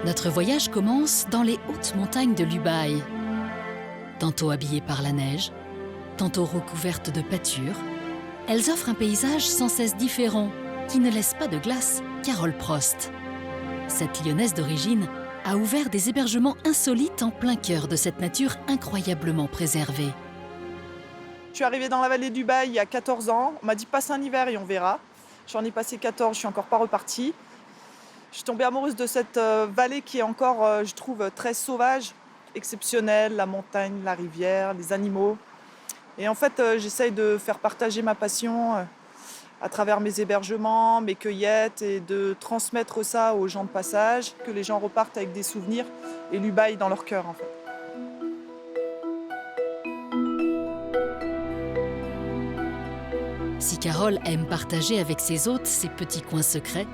Notre voyage commence dans les hautes montagnes de l'Ubaye. Tantôt habillées par la neige, tantôt recouvertes de pâture, elles offrent un paysage sans cesse différent qui ne laisse pas de glace. Carole Prost. Cette Lyonnaise d'origine a ouvert des hébergements insolites en plein cœur de cette nature incroyablement préservée. Je suis arrivée dans la vallée d'Ubaye il y a 14 ans. On m'a dit passe un hiver et on verra. J'en ai passé 14, je suis encore pas repartie. Je suis tombée amoureuse de cette vallée qui est encore, je trouve, très sauvage, exceptionnelle. La montagne, la rivière, les animaux. Et en fait, j'essaye de faire partager ma passion à travers mes hébergements, mes cueillettes et de transmettre ça aux gens de passage, que les gens repartent avec des souvenirs et l'Ubaye dans leur cœur en fait. Si Carole aime partager avec ses hôtes ses petits coins secrets,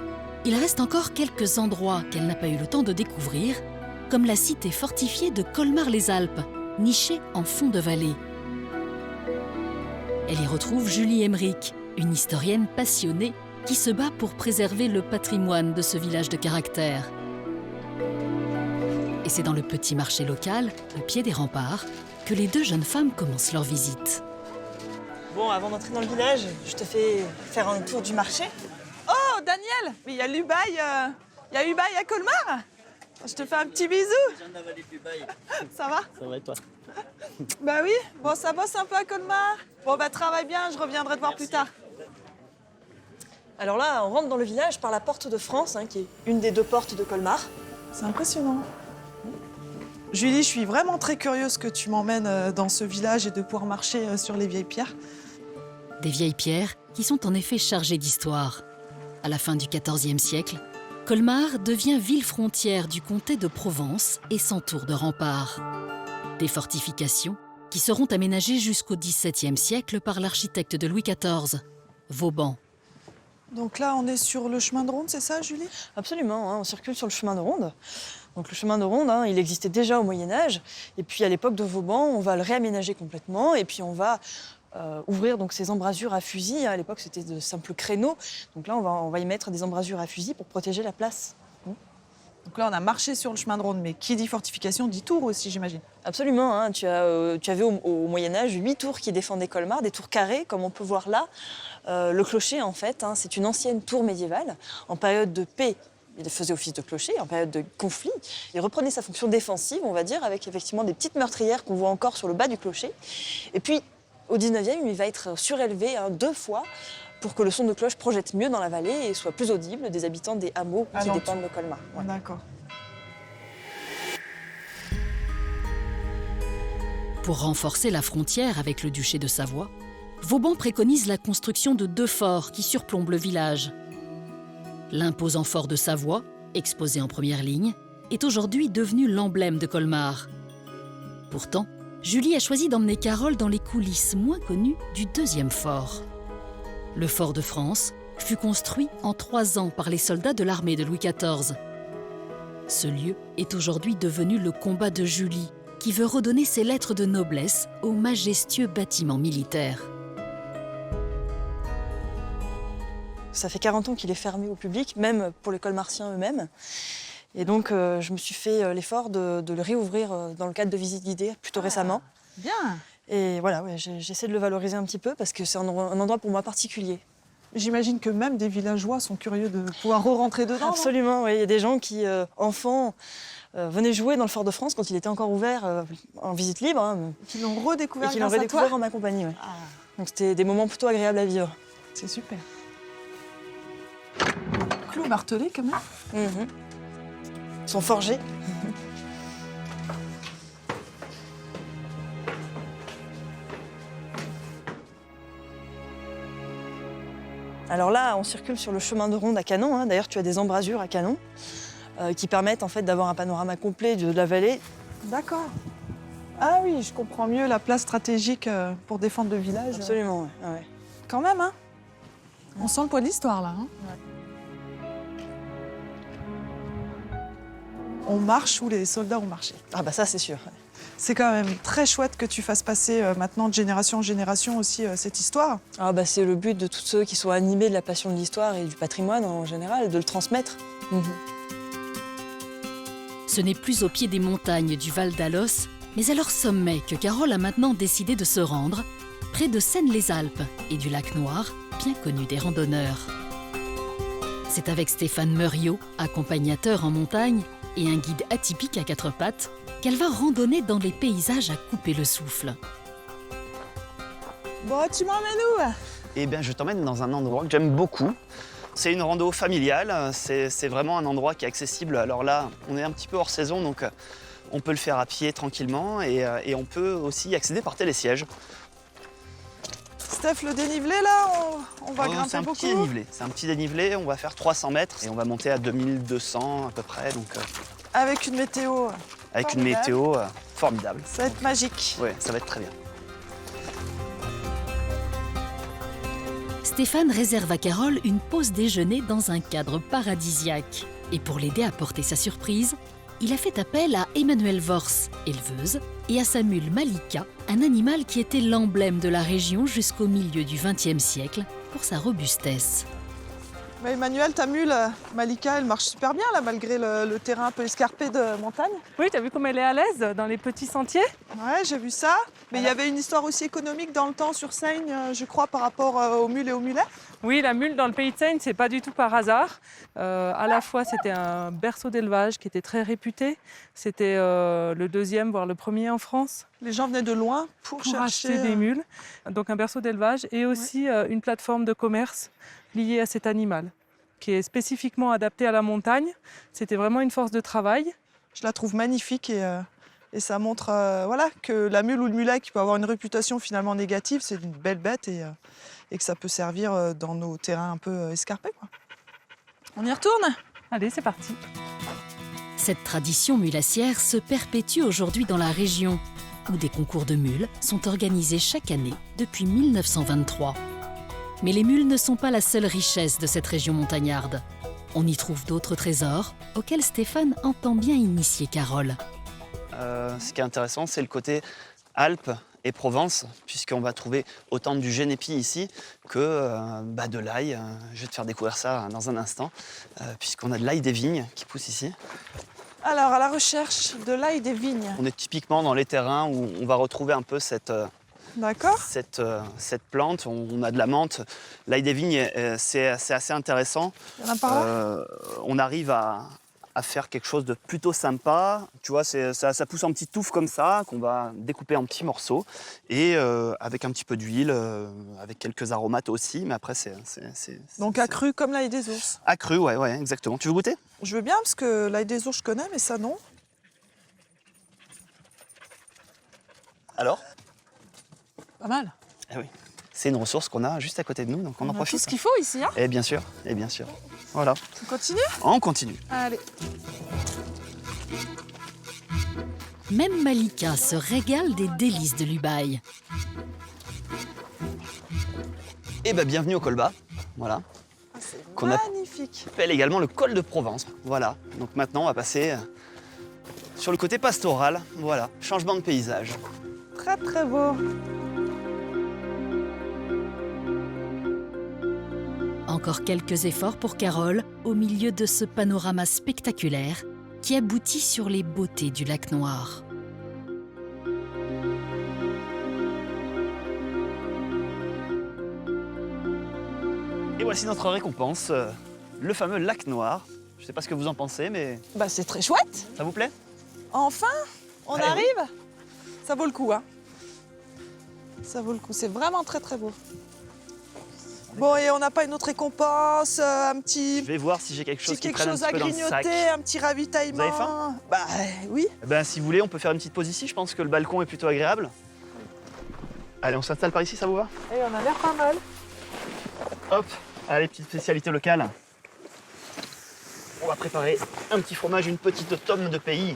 il reste encore quelques endroits qu'elle n'a pas eu le temps de découvrir, comme la cité fortifiée de Colmar-les-Alpes, nichée en fond de vallée. Elle y retrouve Julie Emmerich, une historienne passionnée qui se bat pour préserver le patrimoine de ce village de caractère. Et c'est dans le petit marché local, au pied des remparts, que les deux jeunes femmes commencent leur visite. Bon, avant d'entrer dans le village, je te fais faire un tour du marché. Oh Daniel, mais il y a l'Ubaye, il y a Ubaye à Colmar. Je te fais un petit bisou. Ça va? Ça va et toi? Bah oui, bon ça bosse un peu à Colmar. Bon bah travaille bien, je reviendrai te voir plus tard. Alors là, on rentre dans le village par la porte de France, qui est une des deux portes de Colmar. C'est impressionnant. Julie, je suis vraiment très curieuse que tu m'emmènes dans ce village et de pouvoir marcher sur les vieilles pierres. Des vieilles pierres qui sont en effet chargées d'histoire. À la fin du XIVe siècle, Colmar devient ville frontière du comté de Provence et s'entoure de remparts. Des fortifications qui seront aménagées jusqu'au XVIIe siècle par l'architecte de Louis XIV, Vauban. Donc là, on est sur le chemin de ronde, c'est ça, Julie? Absolument, on circule sur le chemin de ronde. Donc le chemin de ronde, il existait déjà au Moyen-Âge. Et puis à l'époque de Vauban, on va le réaménager complètement. Et puis on va ouvrir donc ces embrasures à fusil. À l'époque, c'était de simples créneaux. Donc là, on va y mettre des embrasures à fusil pour protéger la place. Donc là, on a marché sur le chemin de ronde, mais qui dit fortification dit tour aussi, j'imagine. Absolument, tu avais au Moyen-Âge 8 tours qui défendaient Colmar, des tours carrées, comme on peut voir là. Le clocher, en fait, c'est une ancienne tour médiévale. En période de paix, il faisait office de clocher. En période de conflit, il reprenait sa fonction défensive, on va dire, avec effectivement des petites meurtrières qu'on voit encore sur le bas du clocher. Et puis, au 19e, il va être surélevé 2 fois pour que le son de cloche projette mieux dans la vallée et soit plus audible des habitants des hameaux qui dépendent de Colmar. Ouais. D'accord. Pour renforcer la frontière avec le duché de Savoie, Vauban préconise la construction de 2 forts qui surplombent le village. L'imposant fort de Savoie, exposé en première ligne, est aujourd'hui devenu l'emblème de Colmar. Pourtant, Julie a choisi d'emmener Carole dans les coulisses moins connues du 2e fort. Le fort de France fut construit en 3 ans par les soldats de l'armée de Louis XIV. Ce lieu est aujourd'hui devenu le combat de Julie, qui veut redonner ses lettres de noblesse au majestueux bâtiment militaire. Ça fait 40 ans qu'il est fermé au public, même pour les colmartiens eux-mêmes. Et donc, je me suis fait l'effort de le réouvrir dans le cadre de visites guidées plutôt récemment. Bien. Et voilà, j'essaie de le valoriser un petit peu parce que c'est un endroit pour moi particulier. J'imagine que même des villageois sont curieux de pouvoir re-rentrer dedans. Absolument, oui. Il y a des gens qui, enfants, venaient jouer dans le Fort de France quand il était encore ouvert en visite libre. Qui l'ont redécouvert et qui l'ont grâce à toi. redécouvert en ma compagnie. Ouais. Ah, Donc c'était des moments plutôt agréables à vivre. c'est super. Clous martelés quand même. Ils sont forgés. Alors là, on circule sur le chemin de ronde à canon. D'ailleurs, tu as des embrasures à canon qui permettent en fait d'avoir un panorama complet de la vallée. D'accord. Ah oui, je comprends mieux la place stratégique pour défendre le village. Absolument, ouais. Quand même, hein. On sent le poids de l'histoire, là. Hein. Ouais. On marche où les soldats ont marché. Ah bah ça, c'est sûr. C'est quand même très chouette que tu fasses passer maintenant de génération en génération aussi cette histoire. Ah bah c'est le but de tous ceux qui sont animés de la passion de l'histoire et du patrimoine en général, de le transmettre. Ce n'est plus au pied des montagnes du Val d'Alos, mais à leur sommet que Carole a maintenant décidé de se rendre, près de Seynes-les-Alpes et du lac Noir, bien connu des randonneurs. C'est avec Stéphane Meuriot, accompagnateur en montagne et un guide atypique à 4 pattes, qu'elle va randonner dans les paysages à couper le souffle. Bon, tu m'emmènes où? Eh bien, je t'emmène dans un endroit que j'aime beaucoup. C'est une rando familiale, c'est vraiment un endroit qui est accessible. Alors là, on est un petit peu hors saison, donc on peut le faire à pied tranquillement et on peut aussi y accéder par télésiège. Steph, le dénivelé là, on va grimper C'est un beaucoup. petit dénivelé, c'est un petit dénivelé, on va faire 300 mètres et on va monter à 2200 à peu près, donc Avec une météo. avec une Formidable. météo formidable. Ça va être magique. Ouais, ça va être très bien. Stéphane réserve à Carole une pause déjeuner dans un cadre paradisiaque. Et pour l'aider à porter sa surprise, il a fait appel à Emmanuelle Vors, éleveuse, et à sa mule Malika, un animal qui était l'emblème de la région jusqu'au milieu du XXe siècle pour sa robustesse. Mais Emmanuel, ta mule, Malika, elle marche super bien là, malgré le terrain un peu escarpé de montagne. Oui, t'as vu comme elle est à l'aise dans les petits sentiers? Ouais, j'ai vu ça. Mais il y avait une histoire aussi économique dans le temps sur Seynes, je crois, par rapport aux mules et aux mulets. Oui, la mule dans le pays de Seynes, c'est pas du tout par hasard. À la fois, c'était un berceau d'élevage qui était très réputé. C'était le deuxième, voire le premier en France Les gens venaient de loin pour pour chercher acheter des mules. Donc un berceau d'élevage et aussi une plateforme de commerce liée à cet animal, qui est spécifiquement adapté à la montagne. C'était vraiment une force de travail. Je la trouve magnifique et ça montre voilà, que la mule ou le mulet qui peut avoir une réputation finalement négative, c'est une belle bête et que ça peut servir dans nos terrains un peu escarpés, quoi. On y retourne? Allez, c'est parti. Cette tradition mulassière se perpétue aujourd'hui dans la région, où des concours de mules sont organisés chaque année depuis 1923. Mais les mules ne sont pas la seule richesse de cette région montagnarde. On y trouve d'autres trésors auxquels Stéphane entend bien initier Carole. Ce qui est intéressant, c'est le côté Alpes et Provence, puisqu'on va trouver autant du génépi ici que de l'ail. Je vais te faire découvrir ça dans un instant, puisqu'on a de l'ail des vignes qui pousse ici. Alors, à la recherche de l'ail des vignes. On est typiquement dans les terrains où on va retrouver un peu cette D'accord? plante. On a de la menthe. L'ail des vignes, c'est assez intéressant. Il y en a par là? On arrive à faire quelque chose de plutôt sympa. Tu vois, ça pousse en petites touffes comme ça, qu'on va découper en petits morceaux. Et avec un petit peu d'huile, avec quelques aromates aussi. Mais après, Donc accru comme l'ail des ours. accru, ouais, exactement. Tu veux goûter? Je veux bien parce que l'ail des ours je connais, mais ça non. Alors? Pas mal. Eh oui. C'est une ressource qu'on a juste à côté de nous, donc on en On a tout profite. ce qu'il faut ici, hein? Et bien sûr. Voilà. On continue? On continue. Allez. Même Malika se régale des délices de l'Ubaye. Et bienvenue au col bas. Voilà. C'est Qu'on magnifique. appelle également le col de Provence. Voilà. Donc maintenant, on va passer sur le côté pastoral. Voilà. Changement de paysage. Très très beau. Encore quelques efforts pour Carole au milieu de ce panorama spectaculaire qui aboutit sur les beautés du lac Noir. Et voici notre récompense, le fameux lac Noir. Je ne sais pas ce que vous en pensez, mais Bah c'est très chouette. ça vous plaît? Enfin, on Allez, arrive. Ça vaut le coup, hein. Ça vaut le coup. C'est vraiment très très beau. Bon, et on n'a pas une autre récompense, un Je petit vais voir si j'ai quelque chose qui quelque traîne un chose petit à peu dans le sac. grignoter, un petit ravitaillement. Vous avez faim? Bah oui. Si vous voulez, on peut faire une petite pause ici. Je pense que le balcon est plutôt agréable. Allez, on s'installe par ici, ça vous va? Et on a l'air pas mal. Hop, allez, petite spécialité locale. On va préparer un petit fromage, une petite tome de pays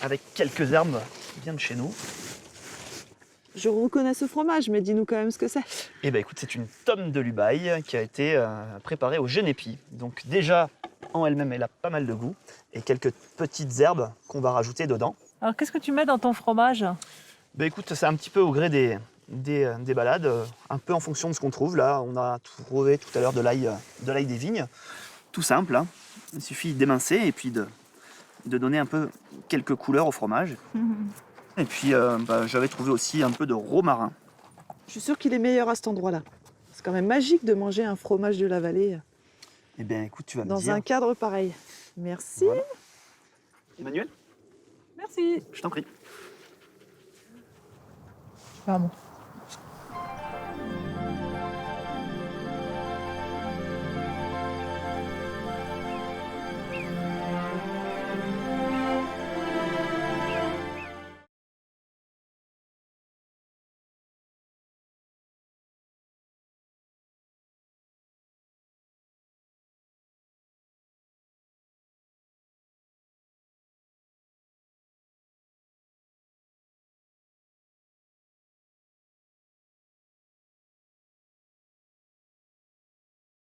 avec quelques herbes qui viennent de chez nous. Je reconnais ce fromage, mais dis-nous quand même ce que c'est. Eh bien écoute, c'est une tome de l'Ubaye qui a été préparée au génépi. Donc déjà, en elle-même, elle a pas mal de goût. Et quelques petites herbes qu'on va rajouter dedans. Alors, qu'est-ce que tu mets dans ton fromage? Écoute, c'est un petit peu au gré des balades, un peu en fonction de ce qu'on trouve. Là, on a trouvé tout à l'heure de l'ail des vignes. Tout simple, hein. Il suffit d'émincer et puis de de donner un peu quelques couleurs au fromage. Et puis j'avais trouvé aussi un peu de romarin. Je suis sûre qu'il est meilleur à cet endroit-là. C'est quand même magique de manger un fromage de la vallée Eh bien écoute, tu vas me dans dire. un cadre pareil. Merci. Voilà. Emmanuel, Merci. je t'en prie. Pardon.